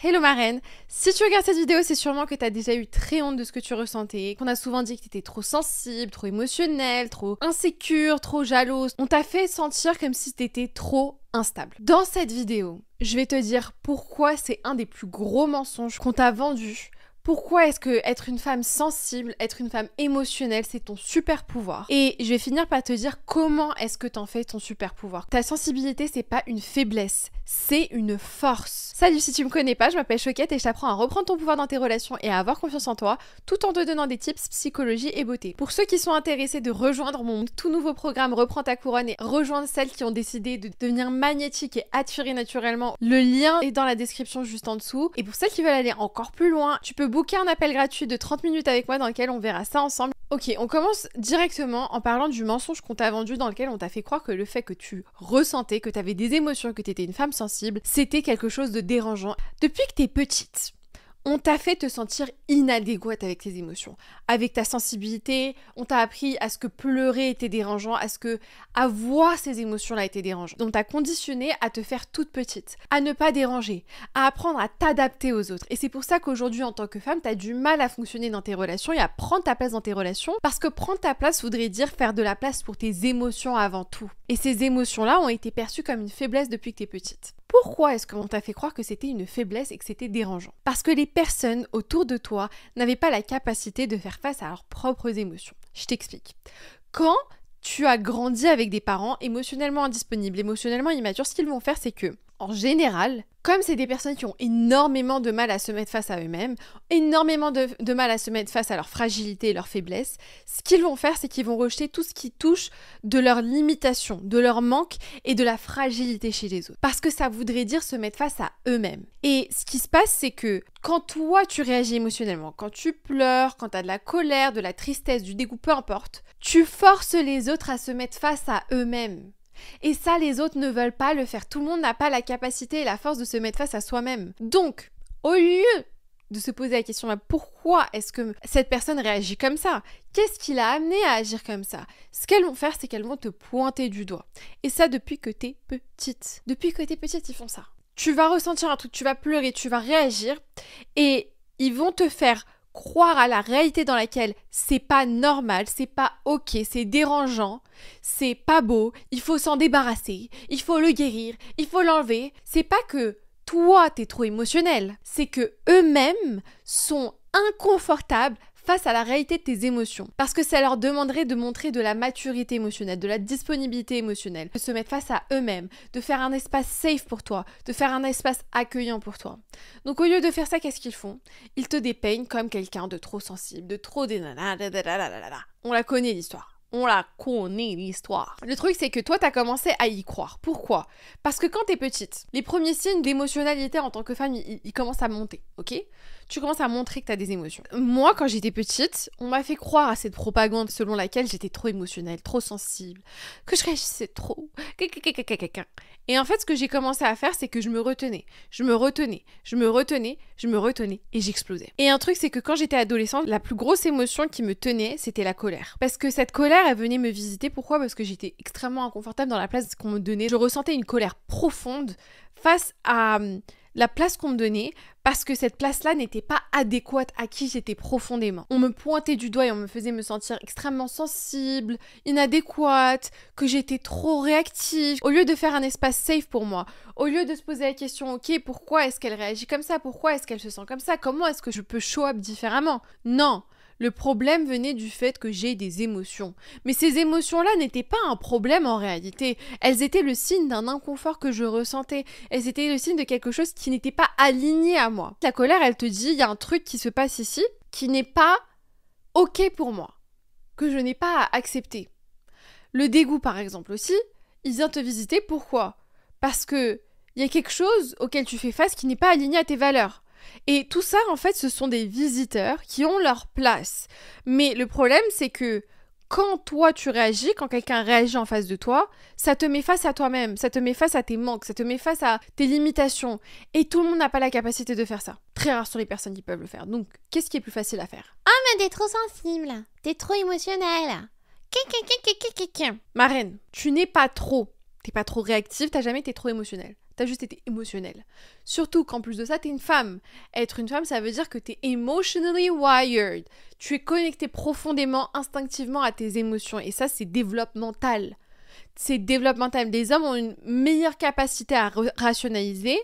Hello marraine, si tu regardes cette vidéo, c'est sûrement que t'as déjà eu très honte de ce que tu ressentais, qu'on a souvent dit que t'étais trop sensible, trop émotionnelle, trop insécure, trop jalouse. On t'a fait sentir comme si t'étais trop instable. Dans cette vidéo, je vais te dire pourquoi c'est un des plus gros mensonges qu'on t'a vendu. Pourquoi est-ce que être une femme sensible, être une femme émotionnelle, c'est ton super pouvoir? Et je vais finir par te dire comment est-ce que t'en fais ton super pouvoir. Ta sensibilité, c'est pas une faiblesse, c'est une force. Salut, si tu me connais pas, je m'appelle Choquette et je t'apprends à reprendre ton pouvoir dans tes relations et à avoir confiance en toi, tout en te donnant des tips psychologie et beauté. Pour ceux qui sont intéressés de rejoindre mon tout nouveau programme Reprends ta couronne et rejoindre celles qui ont décidé de devenir magnétiques et attirées naturellement, le lien est dans la description juste en dessous. Et pour celles qui veulent aller encore plus loin, tu peux booker un appel gratuit de 30 minutes avec moi dans lequel on verra ça ensemble. Ok, on commence directement en parlant du mensonge qu'on t'a vendu dans lequel on t'a fait croire que le fait que tu ressentais, que tu avais des émotions, que tu étais une femme sensible, c'était quelque chose de dérangeant. Depuis que t'es petite, on t'a fait te sentir inadéquate avec tes émotions, avec ta sensibilité. On t'a appris à ce que pleurer était dérangeant, à ce que avoir ces émotions-là était dérangeant. Donc on t'a conditionné à te faire toute petite, à ne pas déranger, à apprendre à t'adapter aux autres. Et c'est pour ça qu'aujourd'hui, en tant que femme, t'as du mal à fonctionner dans tes relations et à prendre ta place dans tes relations, parce que prendre ta place voudrait dire faire de la place pour tes émotions avant tout. Et ces émotions-là ont été perçues comme une faiblesse depuis que t'es petite. Pourquoi est-ce qu'on t'a fait croire que c'était une faiblesse et que c'était dérangeant? Parce que les personnes autour de toi n'avaient pas la capacité de faire face à leurs propres émotions. Je t'explique. Quand tu as grandi avec des parents émotionnellement indisponibles, émotionnellement immatures, ce qu'ils vont faire, c'est que, en général, comme c'est des personnes qui ont énormément de mal à se mettre face à eux-mêmes, énormément de mal à se mettre face à leur fragilité et leur faiblesse, ce qu'ils vont faire, c'est qu'ils vont rejeter tout ce qui touche de leur limitation, de leur manque et de la fragilité chez les autres. Parce que ça voudrait dire se mettre face à eux-mêmes. Et ce qui se passe, c'est que quand toi, tu réagis émotionnellement, quand tu pleures, quand tu as de la colère, de la tristesse, du dégoût, peu importe, tu forces les autres à se mettre face à eux-mêmes. Et ça, les autres ne veulent pas le faire. Tout le monde n'a pas la capacité et la force de se mettre face à soi-même. Donc, au lieu de se poser la question pourquoi est-ce que cette personne réagit comme ça? Qu'est-ce qui l'a amené à agir comme ça? Ce qu'elles vont faire, c'est qu'elles vont te pointer du doigt. Et ça, depuis que t'es petite. Depuis que t'es petite, ils font ça. Tu vas ressentir un truc, tu vas pleurer, tu vas réagir et ils vont te faire croire à la réalité dans laquelle c'est pas normal, c'est pas ok, c'est dérangeant, c'est pas beau, il faut s'en débarrasser, il faut le guérir, il faut l'enlever. C'est pas que toi t'es trop émotionnel, c'est que eux-mêmes sont inconfortables face à la réalité de tes émotions. Parce que ça leur demanderait de montrer de la maturité émotionnelle, de la disponibilité émotionnelle, de se mettre face à eux-mêmes, de faire un espace safe pour toi, de faire un espace accueillant pour toi. Donc au lieu de faire ça, qu'est-ce qu'ils font? Ils te dépeignent comme quelqu'un de trop sensible, de trop On la connaît l'histoire. On la connaît l'histoire. Le truc, c'est que toi, t'as commencé à y croire. Pourquoi? Parce que quand t'es petite, les premiers signes d'émotionnalité en tant que femme, ils commencent à monter, ok? Tu commences à montrer que t'as des émotions. Moi, quand j'étais petite, on m'a fait croire à cette propagande selon laquelle j'étais trop émotionnelle, trop sensible, que je réagissais trop. Et en fait, ce que j'ai commencé à faire, c'est que je me retenais, et j'explosais. Et un truc, c'est que quand j'étais adolescente, la plus grosse émotion qui me tenait, c'était la colère. Parce que cette colère, elle venait me visiter. Pourquoi? Parce que j'étais extrêmement inconfortable dans la place qu'on me donnait. Je ressentais une colère profonde face à la place qu'on me donnait, parce que cette place-là n'était pas adéquate à qui j'étais profondément. On me pointait du doigt et on me faisait me sentir extrêmement sensible, inadéquate, que j'étais trop réactive. Au lieu de faire un espace safe pour moi, au lieu de se poser la question, ok, pourquoi est-ce qu'elle réagit comme ça? Pourquoi est-ce qu'elle se sent comme ça? Comment est-ce que je peux show up différemment? Non! Le problème venait du fait que j'ai des émotions. Mais ces émotions-là n'étaient pas un problème en réalité. Elles étaient le signe d'un inconfort que je ressentais. Elles étaient le signe de quelque chose qui n'était pas aligné à moi. La colère, elle te dit, il y a un truc qui se passe ici qui n'est pas ok pour moi, que je n'ai pas à accepter. Le dégoût, par exemple, aussi, il vient te visiter. Pourquoi? Parce que il y a quelque chose auquel tu fais face qui n'est pas aligné à tes valeurs. Et tout ça, en fait, ce sont des visiteurs qui ont leur place. Mais le problème, c'est que quand toi, tu réagis, quand quelqu'un réagit en face de toi, ça te met face à toi-même, ça te met face à tes manques, ça te met face à tes limitations. Et tout le monde n'a pas la capacité de faire ça. Très rares sont les personnes qui peuvent le faire. Donc, qu'est-ce qui est plus facile à faire? Ah, mais t'es trop sensible, t'es trop émotionnelle. Marraine, tu n'es pas trop. T'es pas trop réactive, t'as jamais été trop émotionnelle. T'as juste été émotionnel. Surtout qu'en plus de ça, t'es une femme. Être une femme, ça veut dire que t'es emotionally wired. Tu es connecté profondément, instinctivement à tes émotions. Et ça, c'est développemental. C'est développemental. Les hommes ont une meilleure capacité à rationaliser.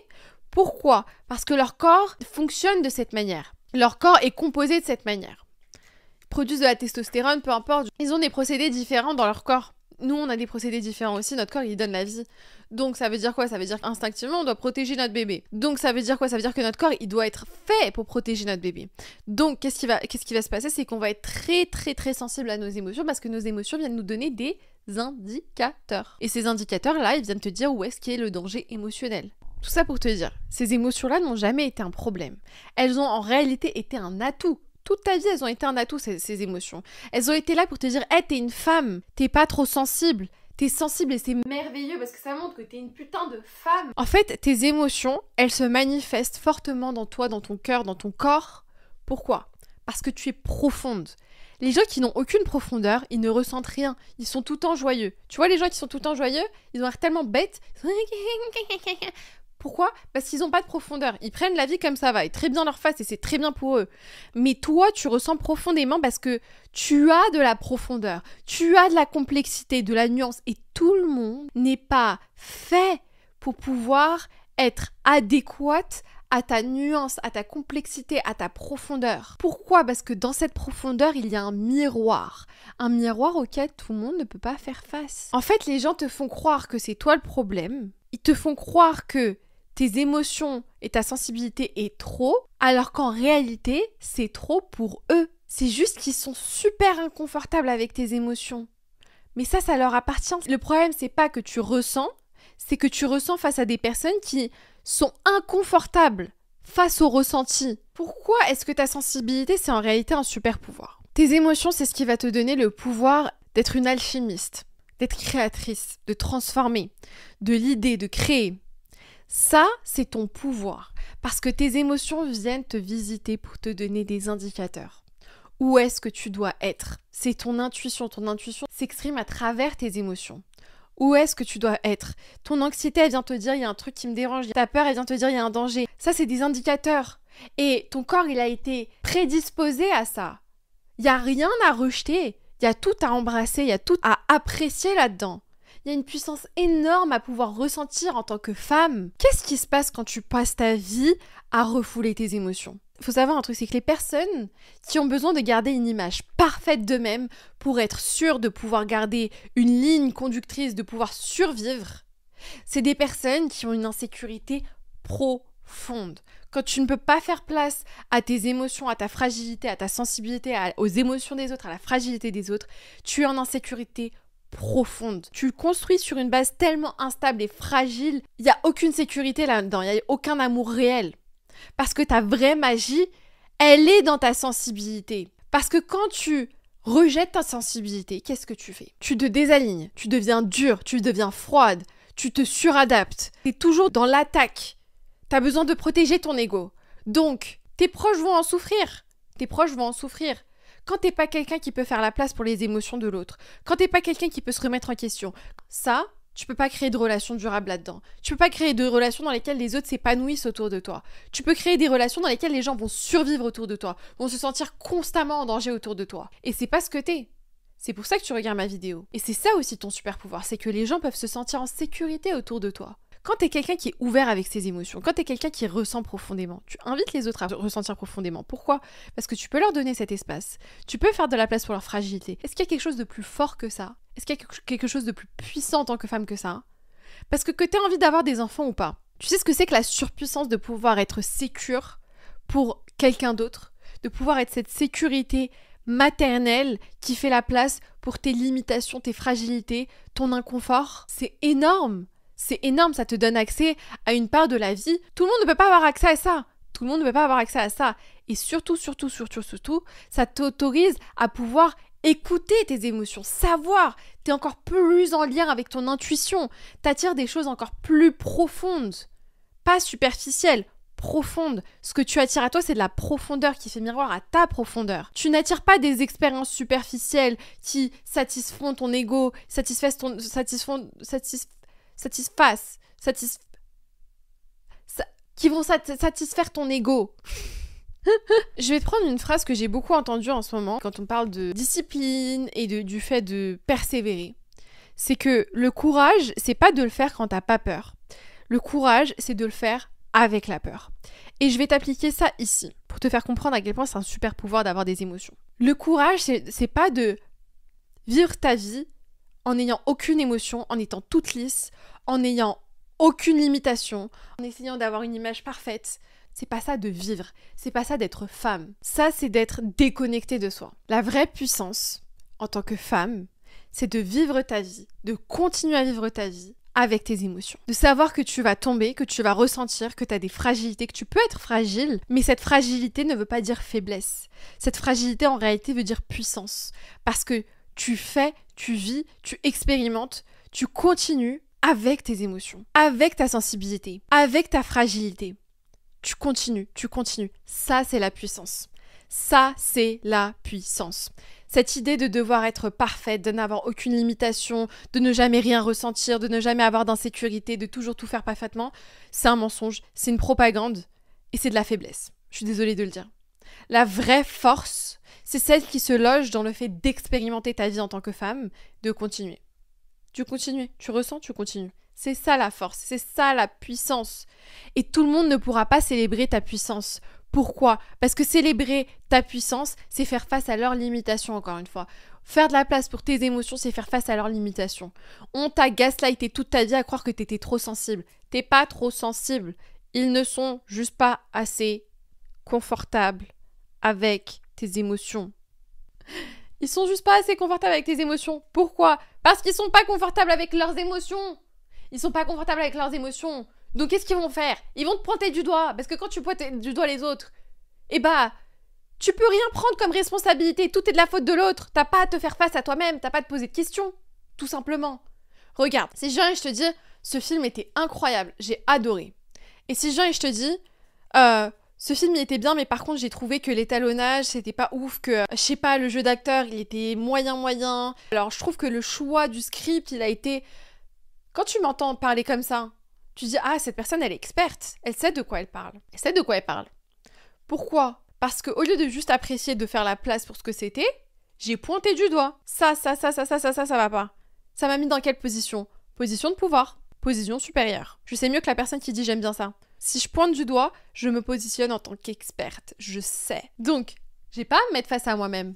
Pourquoi ? Parce que leur corps fonctionne de cette manière. Leur corps est composé de cette manière. Ils produisent de la testostérone, peu importe. Ils ont des procédés différents dans leur corps. Nous, on a des procédés différents aussi. Notre corps, il donne la vie. Donc, ça veut dire quoi ? Ça veut dire qu'instinctivement, on doit protéger notre bébé. Donc, ça veut dire quoi ? Ça veut dire que notre corps, il doit être fait pour protéger notre bébé. Donc, qu'est-ce qui va se passer ? C'est qu'on va être très, très, très sensible à nos émotions parce que nos émotions viennent nous donner des indicateurs. Et ces indicateurs-là, ils viennent te dire où est-ce qu'est le danger émotionnel. Tout ça pour te dire, ces émotions-là n'ont jamais été un problème. Elles ont en réalité été un atout. Toute ta vie, elles ont été un atout, ces émotions. Elles ont été là pour te dire, hey, t'es une femme, t'es pas trop sensible. T'es sensible et c'est merveilleux parce que ça montre que t'es une putain de femme. En fait, tes émotions, elles se manifestent fortement dans toi, dans ton cœur, dans ton corps. Pourquoi ? Parce que tu es profonde. Les gens qui n'ont aucune profondeur, ils ne ressentent rien. Ils sont tout le temps joyeux. Tu vois, les gens qui sont tout le temps joyeux, ils ont l'air tellement bêtes. Pourquoi ? Parce qu'ils n'ont pas de profondeur. Ils prennent la vie comme ça va, et très bien leur face, et c'est très bien pour eux. Mais toi, tu ressens profondément parce que tu as de la profondeur, tu as de la complexité, de la nuance, et tout le monde n'est pas fait pour pouvoir être adéquate à ta nuance, à ta complexité, à ta profondeur. Pourquoi ? Parce que dans cette profondeur, il y a un miroir auquel tout le monde ne peut pas faire face. En fait, les gens te font croire que c'est toi le problème. Ils te font croire que tes émotions et ta sensibilité est trop, alors qu'en réalité, c'est trop pour eux. C'est juste qu'ils sont super inconfortables avec tes émotions. Mais ça leur appartient. Le problème, c'est pas que tu ressens, c'est que tu ressens face à des personnes qui sont inconfortables face au ressenti. Pourquoi est-ce que ta sensibilité, c'est en réalité un super pouvoir ? Tes émotions, c'est ce qui va te donner le pouvoir d'être une alchimiste, d'être créatrice, de transformer, de l'idée, de créer. Ça, c'est ton pouvoir. Parce que tes émotions viennent te visiter pour te donner des indicateurs. Où est-ce que tu dois être ? C'est ton intuition. Ton intuition s'exprime à travers tes émotions. Où est-ce que tu dois être ? Ton anxiété, elle vient te dire, il y a un truc qui me dérange. Ta peur, elle vient te dire, il y a un danger. Ça, c'est des indicateurs. Et ton corps, il a été prédisposé à ça. Il n'y a rien à rejeter. Il y a tout à embrasser. Il y a tout à apprécier là-dedans. Il y a une puissance énorme à pouvoir ressentir en tant que femme. Qu'est-ce qui se passe quand tu passes ta vie à refouler tes émotions ? Il faut savoir un truc, c'est que les personnes qui ont besoin de garder une image parfaite d'eux-mêmes pour être sûres de pouvoir garder une ligne conductrice, de pouvoir survivre, c'est des personnes qui ont une insécurité profonde. Quand tu ne peux pas faire place à tes émotions, à ta fragilité, à ta sensibilité, aux émotions des autres, à la fragilité des autres, tu es en insécurité profonde. Tu le construis sur une base tellement instable et fragile, il n'y a aucune sécurité là-dedans, il n'y a aucun amour réel. Parce que ta vraie magie, elle est dans ta sensibilité. Parce que quand tu rejettes ta sensibilité, qu'est-ce que tu fais ? Tu te désalignes, tu deviens dure, tu deviens froide, tu te suradaptes. Tu es toujours dans l'attaque. Tu as besoin de protéger ton ego. Donc, tes proches vont en souffrir. Tes proches vont en souffrir. Quand t'es pas quelqu'un qui peut faire la place pour les émotions de l'autre, quand t'es pas quelqu'un qui peut se remettre en question, ça, tu peux pas créer de relations durables là-dedans. Tu peux pas créer de relations dans lesquelles les autres s'épanouissent autour de toi. Tu peux créer des relations dans lesquelles les gens vont survivre autour de toi, vont se sentir constamment en danger autour de toi. Et c'est pas ce que t'es. C'est pour ça que tu regardes ma vidéo. Et c'est ça aussi ton super pouvoir, c'est que les gens peuvent se sentir en sécurité autour de toi. Quand t'es quelqu'un qui est ouvert avec ses émotions, quand t'es quelqu'un qui ressent profondément, tu invites les autres à ressentir profondément. Pourquoi ? Parce que tu peux leur donner cet espace. Tu peux faire de la place pour leur fragilité. Est-ce qu'il y a quelque chose de plus fort que ça ? Est-ce qu'il y a quelque chose de plus puissant en tant que femme que ça ? Parce que t'aies envie d'avoir des enfants ou pas, tu sais ce que c'est que la surpuissance de pouvoir être sécure pour quelqu'un d'autre ? De pouvoir être cette sécurité maternelle qui fait la place pour tes limitations, tes fragilités, ton inconfort ? C'est énorme. C'est énorme, ça te donne accès à une part de la vie. Tout le monde ne peut pas avoir accès à ça. Tout le monde ne peut pas avoir accès à ça. Et surtout, ça t'autorise à pouvoir écouter tes émotions, savoir. T'es encore plus en lien avec ton intuition. T'attires des choses encore plus profondes. Pas superficielles, profondes. Ce que tu attires à toi, c'est de la profondeur qui fait miroir à ta profondeur. Tu n'attires pas des expériences superficielles qui satisfont ton ego, satisfassent qui vont satisfaire ton ego. Je vais te prendre une phrase que j'ai beaucoup entendue en ce moment quand on parle de discipline et du fait de persévérer. C'est que le courage, c'est pas de le faire quand t'as pas peur. Le courage, c'est de le faire avec la peur. Et je vais t'appliquer ça ici, pour te faire comprendre à quel point c'est un super pouvoir d'avoir des émotions. Le courage, c'est pas de vivre ta vie en n'ayant aucune émotion, en étant toute lisse, en n'ayant aucune limitation, en essayant d'avoir une image parfaite. C'est pas ça de vivre, c'est pas ça d'être femme. Ça, c'est d'être déconnecté de soi. La vraie puissance, en tant que femme, c'est de vivre ta vie, de continuer à vivre ta vie avec tes émotions. De savoir que tu vas tomber, que tu vas ressentir, que tu as des fragilités, que tu peux être fragile, mais cette fragilité ne veut pas dire faiblesse. Cette fragilité, en réalité, veut dire puissance. Parce que tu fais, tu vis, tu expérimentes, tu continues avec tes émotions, avec ta sensibilité, avec ta fragilité. Tu continues, tu continues. Ça, c'est la puissance. Ça, c'est la puissance. Cette idée de devoir être parfaite, de n'avoir aucune limitation, de ne jamais rien ressentir, de ne jamais avoir d'insécurité, de toujours tout faire parfaitement, c'est un mensonge, c'est une propagande et c'est de la faiblesse. Je suis désolée de le dire. La vraie force, c'est celle qui se loge dans le fait d'expérimenter ta vie en tant que femme, de continuer. Tu continues, tu ressens, tu continues. C'est ça la force, c'est ça la puissance. Et tout le monde ne pourra pas célébrer ta puissance. Pourquoi ? Parce que célébrer ta puissance, c'est faire face à leurs limitations, encore une fois. Faire de la place pour tes émotions, c'est faire face à leurs limitations. On t'a gaslighté toute ta vie à croire que t'étais trop sensible. T'es pas trop sensible. Ils ne sont juste pas assez confortables avec tes émotions. Ils sont juste pas assez confortables avec tes émotions. Pourquoi ? Parce qu'ils sont pas confortables avec leurs émotions. Ils sont pas confortables avec leurs émotions. Donc qu'est-ce qu'ils vont faire ? Ils vont te pointer du doigt. Parce que quand tu pointes du doigt les autres, tu peux rien prendre comme responsabilité. Tout est de la faute de l'autre. T'as pas à te faire face à toi-même. T'as pas à te poser de questions. Tout simplement. Regarde, si je viens et je te dis, ce film était incroyable. J'ai adoré. Et si je viens et je te dis, ce film il était bien, mais par contre j'ai trouvé que l'étalonnage c'était pas ouf, que je sais pas, le jeu d'acteur il était moyen. Alors je trouve que le choix du script il a été... Quand tu m'entends parler comme ça, tu dis ah cette personne elle est experte, elle sait de quoi elle parle. Elle sait de quoi elle parle. Pourquoi ? Parce qu'au lieu de juste apprécier de faire la place pour ce que c'était, j'ai pointé du doigt. Ça va pas. Ça m'a mis dans quelle position ? Position de pouvoir. Position supérieure. Je sais mieux que la personne qui dit j'aime bien ça. Si je pointe du doigt, je me positionne en tant qu'experte. Je sais. Donc, j'ai pas à me mettre face à moi-même.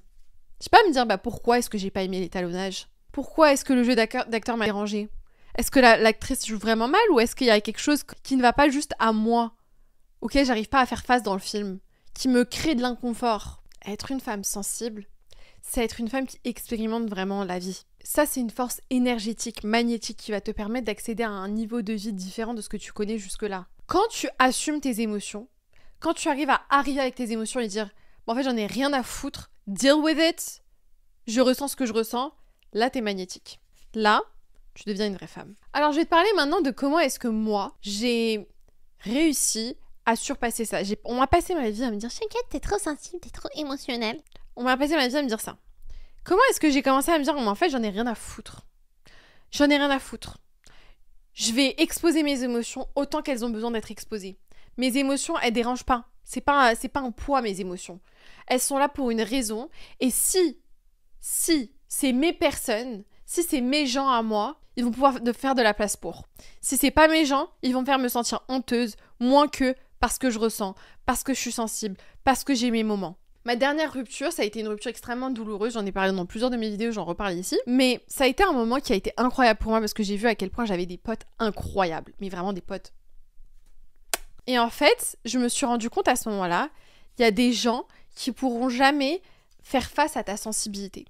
J'ai pas à me dire pourquoi est-ce que j'ai pas aimé l'étalonnage ? Pourquoi est-ce que le jeu d'acteur m'a dérangé ? Est-ce que l'actrice joue vraiment mal ou est-ce qu'il y a quelque chose qui ne va pas juste à moi, auquel j'arrive pas à faire face dans le film, qui me crée de l'inconfort ? Être une femme sensible, c'est être une femme qui expérimente vraiment la vie. Ça, c'est une force énergétique, magnétique qui va te permettre d'accéder à un niveau de vie différent de ce que tu connais jusque-là. Quand tu assumes tes émotions, quand tu arrives à arriver avec tes émotions et dire en fait, j'en ai rien à foutre, deal with it, je ressens ce que je ressens, là, t'es magnétique. Là, tu deviens une vraie femme. Alors, je vais te parler maintenant de comment est-ce que moi, j'ai réussi à surpasser ça. On m'a passé ma vie à me dire T'inquiète, t'es trop sensible, t'es trop émotionnelle. On m'a passé ma vie à me dire ça. Comment est-ce que j'ai commencé à me dire en fait, j'en ai rien à foutre. J'en ai rien à foutre. Je vais exposer mes émotions autant qu'elles ont besoin d'être exposées. Mes émotions, elles dérangent pas. C'est pas un poids, mes émotions. Elles sont là pour une raison. Et si c'est mes personnes, si c'est mes gens à moi, ils vont pouvoir faire de la place pour. Si c'est pas mes gens, ils vont me faire me sentir honteuse, moins que parce que je ressens, parce que je suis sensible, parce que j'ai mes moments. Ma dernière rupture, ça a été une rupture extrêmement douloureuse. J'en ai parlé dans plusieurs de mes vidéos, j'en reparle ici. Mais ça a été un moment qui a été incroyable pour moi parce que j'ai vu à quel point j'avais des potes incroyables. Mais vraiment des potes. Et en fait, je me suis rendu compte à ce moment-là, il y a des gens qui pourront jamais faire face à ta sensibilité.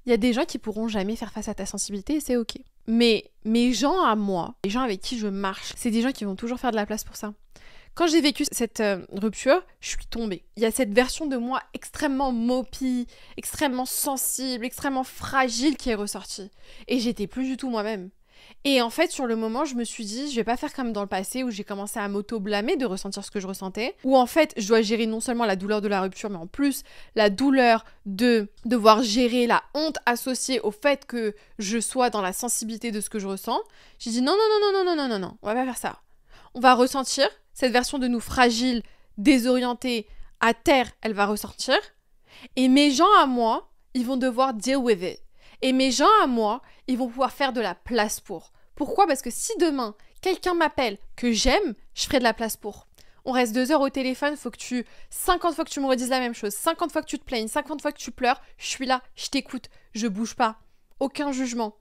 Il y a des gens qui pourront jamais faire face à ta sensibilité et c'est ok. Mais mes gens à moi, les gens avec qui je marche, c'est des gens qui vont toujours faire de la place pour ça. Quand j'ai vécu cette rupture, je suis tombée. Il y a cette version de moi extrêmement mopie, extrêmement sensible, extrêmement fragile qui est ressortie. Et j'étais plus du tout moi-même. Et en fait, sur le moment, je me suis dit, je vais pas faire comme dans le passé où j'ai commencé à m'auto-blâmer de ressentir ce que je ressentais. Où en fait, je dois gérer non seulement la douleur de la rupture, mais en plus la douleur de devoir gérer la honte associée au fait que je sois dans la sensibilité de ce que je ressens. J'ai dit non, on va pas faire ça. On va ressentir. cette version de nous fragile, désorientée, à terre, elle va ressortir. Et mes gens à moi, ils vont devoir deal with it. Et mes gens à moi, ils vont pouvoir faire de la place pour. Pourquoi? Parce que si demain, quelqu'un m'appelle que j'aime, je ferai de la place pour. On reste 2 heures au téléphone, 50 fois que tu me redises la même chose, 50 fois que tu te plaignes, 50 fois que tu pleures, je suis là, je t'écoute, je bouge pas. Aucun jugement.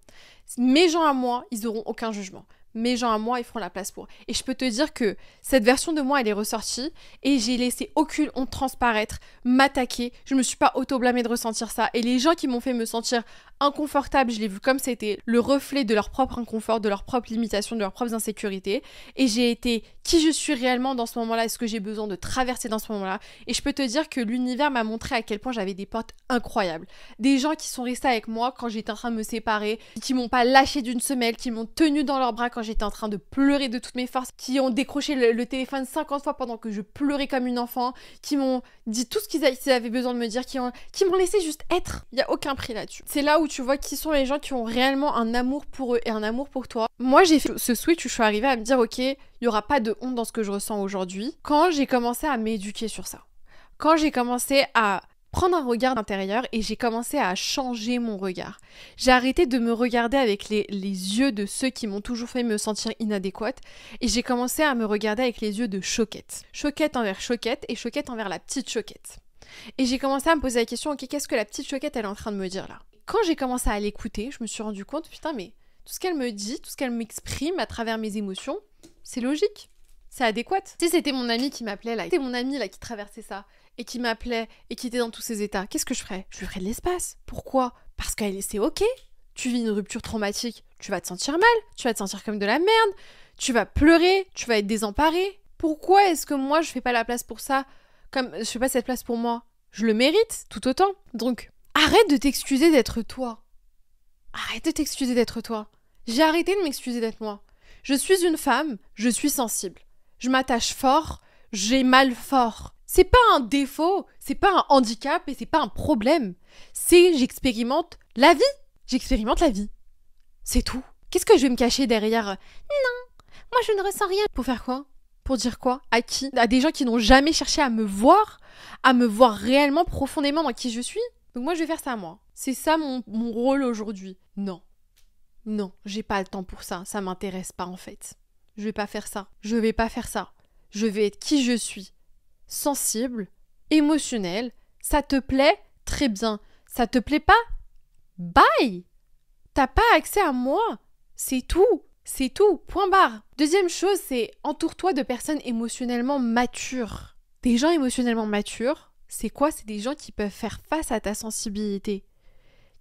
Mes gens à moi, ils auront aucun jugement. Mes gens à moi, ils feront la place pour. Et je peux te dire que cette version de moi, elle est ressortie et j'ai laissé aucune honte transparaître, m'attaquer. Je me suis pas auto-blâmée de ressentir ça. Et les gens qui m'ont fait me sentir inconfortable, je l'ai vu comme c'était le reflet de leur propre inconfort, de leur propre limitation, de leurs propres insécurités. Et j'ai été qui je suis réellement dans ce moment-là et ce que j'ai besoin de traverser dans ce moment-là. Et je peux te dire que l'univers m'a montré à quel point j'avais des potes incroyables. Des gens qui sont restés avec moi quand j'étais en train de me séparer, qui m'ont pas lâché d'une semelle, qui m'ont tenu dans leurs bras quand j'étais en train de pleurer de toutes mes forces, qui ont décroché le téléphone 50 fois pendant que je pleurais comme une enfant, qui m'ont dit tout ce qu'ils avaient besoin de me dire, qui m'ont laissé juste être. Il y a aucun prix là-dessus. C'est là où tu vois qui sont les gens qui ont réellement un amour pour eux et un amour pour toi. Moi, j'ai fait ce switch où je suis arrivée à me dire, ok, il y aura pas de honte dans ce que je ressens aujourd'hui. Quand j'ai commencé à m'éduquer sur ça, quand j'ai commencé à prendre un regard intérieur et j'ai commencé à changer mon regard. J'ai arrêté de me regarder avec les yeux de ceux qui m'ont toujours fait me sentir inadéquate et j'ai commencé à me regarder avec les yeux de Choquette. Choquette envers Choquette et Choquette envers la petite Choquette. Et j'ai commencé à me poser la question, ok, qu'est-ce que la petite Choquette elle est en train de me dire là? Quand j'ai commencé à l'écouter, je me suis rendu compte, putain mais tout ce qu'elle me dit, tout ce qu'elle m'exprime à travers mes émotions, c'est logique. C'est adéquat. Si c'était mon ami qui m'appelait là, c'était mon ami là qui traversait ça et qui m'appelait et qui était dans tous ces états, qu'est-ce que je ferais? Je lui ferais de l'espace. Pourquoi? Parce que c'est ok. Tu vis une rupture traumatique, tu vas te sentir mal, tu vas te sentir comme de la merde, tu vas pleurer, tu vas être désemparé. Pourquoi est-ce que moi je fais pas la place pour ça? Comme je fais pas cette place pour moi, je le mérite tout autant. Donc arrête de t'excuser d'être toi. Arrête de t'excuser d'être toi. J'ai arrêté de m'excuser d'être moi. Je suis une femme, je suis sensible. Je m'attache fort, j'ai mal fort. C'est pas un défaut, c'est pas un handicap et c'est pas un problème. C'est j'expérimente la vie. J'expérimente la vie. C'est tout. Qu'est-ce que je vais me cacher derrière? Non, moi je ne ressens rien. Pour faire quoi? Pour dire quoi? À qui? À des gens qui n'ont jamais cherché à me voir réellement profondément dans qui je suis? Donc moi je vais faire ça à moi. C'est ça mon rôle aujourd'hui. Non. Non, j'ai pas le temps pour ça. Ça m'intéresse pas en fait. Je vais pas faire ça. Je vais pas faire ça. Je vais être qui je suis. Sensible, émotionnel. Ça te plaît? Très bien. Ça te plaît pas? Bye! T'as pas accès à moi. C'est tout. C'est tout. Point barre. Deuxième chose, c'est entoure-toi de personnes émotionnellement matures. Des gens émotionnellement matures, c'est quoi? C'est des gens qui peuvent faire face à ta sensibilité.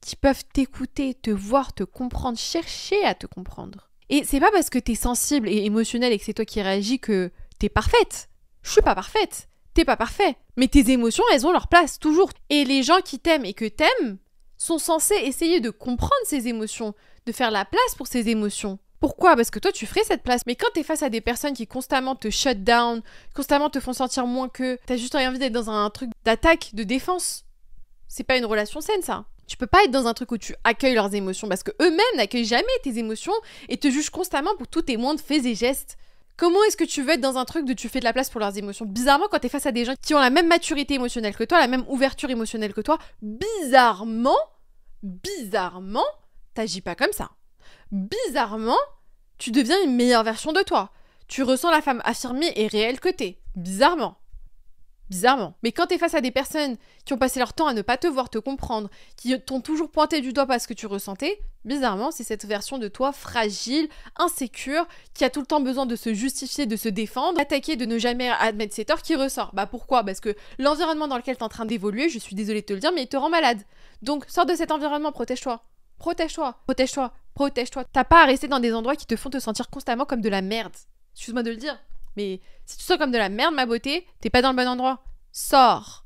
Qui peuvent t'écouter, te voir, te comprendre, chercher à te comprendre. Et c'est pas parce que t'es sensible et émotionnelle et que c'est toi qui réagis que t'es parfaite. Je suis pas parfaite. T'es pas parfait. Mais tes émotions, elles ont leur place, toujours. Et les gens qui t'aiment et que t'aimes sont censés essayer de comprendre ces émotions, de faire la place pour ces émotions. Pourquoi? Parce que toi, tu ferais cette place. Mais quand t'es face à des personnes qui constamment te shut down, constamment te font sentir moins que, t'as juste envie d'être dans un truc d'attaque, de défense. C'est pas une relation saine, ça. Tu peux pas être dans un truc où tu accueilles leurs émotions parce que eux-mêmes n'accueillent jamais tes émotions et te jugent constamment pour tous tes moindres faits et gestes. Comment est-ce que tu veux être dans un truc de tu fais de la place pour leurs émotions? Bizarrement, quand t'es face à des gens qui ont la même maturité émotionnelle que toi, la même ouverture émotionnelle que toi, bizarrement, t'agis pas comme ça. Bizarrement, tu deviens une meilleure version de toi. Tu ressens la femme affirmée et réelle que t'es. Bizarrement. Mais quand t'es face à des personnes qui ont passé leur temps à ne pas te voir, te comprendre, qui t'ont toujours pointé du doigt parce que tu ressentais, bizarrement, c'est cette version de toi fragile, insécure, qui a tout le temps besoin de se justifier, de se défendre, d'attaquer, de ne jamais admettre ses torts, qui ressort. Bah pourquoi? Parce que l'environnement dans lequel t'es en train d'évoluer, je suis désolée de te le dire, mais il te rend malade. Donc sors de cet environnement, protège-toi. T'as pas à rester dans des endroits qui te font te sentir constamment comme de la merde. Excuse-moi de le dire. Mais si tu te sens comme de la merde, ma beauté, t'es pas dans le bon endroit. Sors,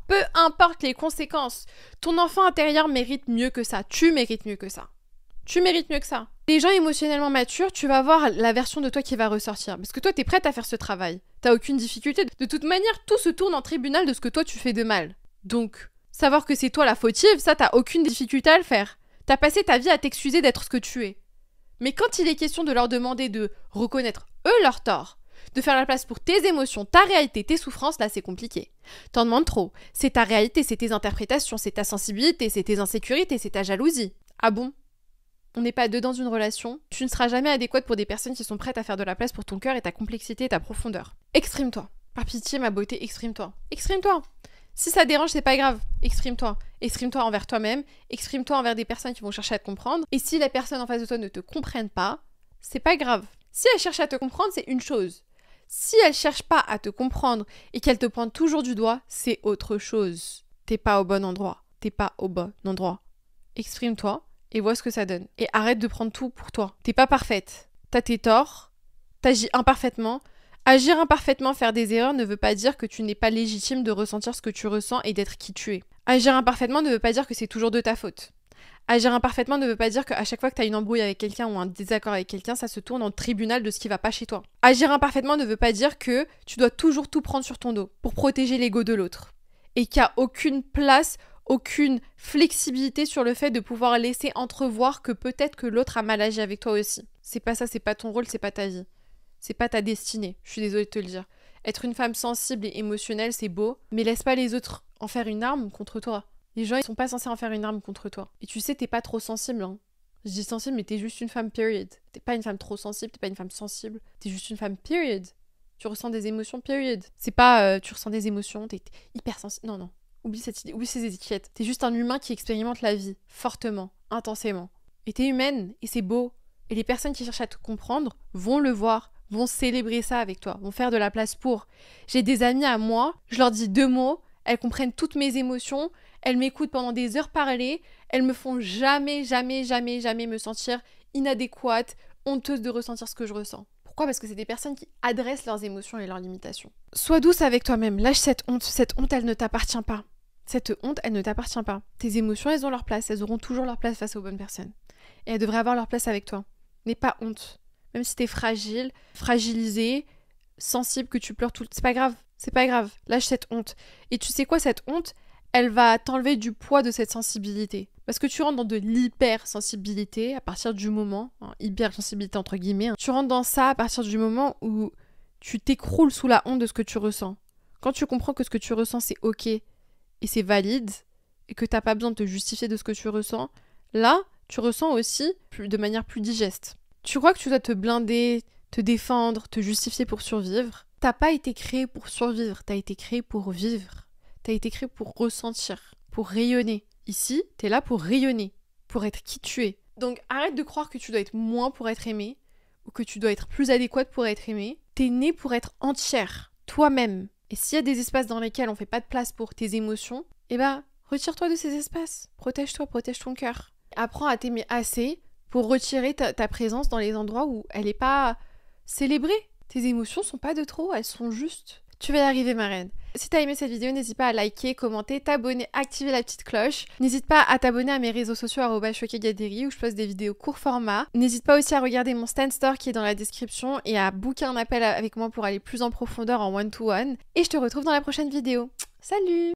peu importe les conséquences. Ton enfant intérieur mérite mieux que ça. Tu mérites mieux que ça. Les gens émotionnellement matures, tu vas voir la version de toi qui va ressortir. Parce que toi, t'es prête à faire ce travail. T'as aucune difficulté. De toute manière, tout se tourne en tribunal de ce que toi, tu fais de mal. Donc, savoir que c'est toi la fautive, ça, t'as aucune difficulté à le faire. T'as passé ta vie à t'excuser d'être ce que tu es. Mais quand il est question de leur demander de reconnaître eux leurs torts, De faire la place pour tes émotions, ta réalité, tes souffrances, là c'est compliqué. T'en demandes trop. C'est ta réalité, c'est tes interprétations, c'est ta sensibilité, c'est tes insécurités, c'est ta jalousie. Ah bon? On n'est pas deux dans une relation. Tu ne seras jamais adéquate pour des personnes qui sont prêtes à faire de la place pour ton cœur et ta complexité et ta profondeur. Exprime-toi. Par pitié, ma beauté, exprime-toi. Exprime-toi. Si ça te dérange, c'est pas grave. Exprime-toi. Exprime-toi envers toi-même. Exprime-toi envers des personnes qui vont chercher à te comprendre. Et si les personnes en face de toi ne te comprennent pas, c'est pas grave. Si elles cherchent à te comprendre, c'est une chose. Si elles cherchent pas à te comprendre et qu'elles te pointent toujours du doigt, c'est autre chose. T'es pas au bon endroit. T'es pas au bon endroit. Exprime-toi. Et vois ce que ça donne. Et arrête de prendre tout pour toi. T'es pas parfaite. T'as tes torts. T'agis imparfaitement. Agir imparfaitement, faire des erreurs ne veut pas dire que tu n'es pas légitime de ressentir ce que tu ressens et d'être qui tu es. Agir imparfaitement ne veut pas dire que c'est toujours de ta faute. Agir imparfaitement ne veut pas dire qu'à chaque fois que t'as une embrouille avec quelqu'un ou un désaccord avec quelqu'un, ça se tourne en tribunal de ce qui va pas chez toi. Agir imparfaitement ne veut pas dire que tu dois toujours tout prendre sur ton dos pour protéger l'ego de l'autre. Et qu'il n'y a aucune place, aucune flexibilité sur le fait de pouvoir laisser entrevoir que peut-être que l'autre a mal agi avec toi aussi. C'est pas ça, c'est pas ton rôle, c'est pas ta vie. C'est pas ta destinée, je suis désolée de te le dire. Être une femme sensible et émotionnelle, c'est beau, mais laisse pas les autres en faire une arme contre toi. Les gens, ils sont pas censés en faire une arme contre toi. Et tu sais, t'es pas trop sensible, hein. Je dis sensible, mais t'es juste une femme, period. T'es pas une femme trop sensible, t'es pas une femme sensible. T'es juste une femme, period. Tu ressens des émotions, period. C'est pas tu ressens des émotions, t'es hyper sensible. Non, non. Oublie cette idée, oublie ces étiquettes. T'es juste un humain qui expérimente la vie, fortement, intensément. Et t'es humaine, et c'est beau. Et les personnes qui cherchent à te comprendre vont le voir, vont célébrer ça avec toi, vont faire de la place pour. J'ai des amies à moi, je leur dis 2 mots, elles comprennent toutes mes émotions, elles m'écoutent pendant des heures parler, elles me font jamais me sentir inadéquate, honteuse de ressentir ce que je ressens. Pourquoi ? Parce que c'est des personnes qui adressent leurs émotions et leurs limitations. Sois douce avec toi-même, lâche cette honte elle ne t'appartient pas. Cette honte, elle ne t'appartient pas. Tes émotions, elles ont leur place, elles auront toujours leur place face aux bonnes personnes. Et elles devraient avoir leur place avec toi. N'aie pas honte. Même si t'es fragile, fragilisée, sensible, que tu pleures tout... C'est pas grave. Lâche cette honte. Et tu sais quoi, cette honte, elle va t'enlever du poids de cette sensibilité. Parce que tu rentres dans de l'hypersensibilité à partir du moment, hypersensibilité entre guillemets, tu rentres dans ça à partir du moment où tu t'écroules sous la honte de ce que tu ressens. Quand tu comprends que ce que tu ressens c'est ok et c'est valide et que t'as pas besoin de te justifier de ce que tu ressens, là, tu ressens aussi de manière plus digeste. Tu crois que tu dois te blinder, te défendre, te justifier pour survivre. T'as pas été créé pour survivre, t'as été créé pour vivre. T'as été créé pour ressentir, pour rayonner. Ici, t'es là pour rayonner, pour être qui tu es. Donc arrête de croire que tu dois être moins pour être aimée, ou que tu dois être plus adéquate pour être aimée. T'es née pour être entière, toi-même. Et s'il y a des espaces dans lesquels on fait pas de place pour tes émotions, eh ben, retire-toi de ces espaces. Protège-toi, protège ton cœur. Apprends à t'aimer assez pour retirer ta présence dans les endroits où elle n'est pas célébrée. Tes émotions sont pas de trop, elles sont justes. Tu vas y arriver, ma reine. Si t'as aimé cette vidéo, n'hésite pas à liker, commenter, t'abonner, activer la petite cloche. N'hésite pas à t'abonner à mes réseaux sociaux @choquegaderi où je poste des vidéos court format. N'hésite pas aussi à regarder mon Stand Store qui est dans la description et à booker un appel avec moi pour aller plus en profondeur en one-to-one. Et je te retrouve dans la prochaine vidéo. Salut!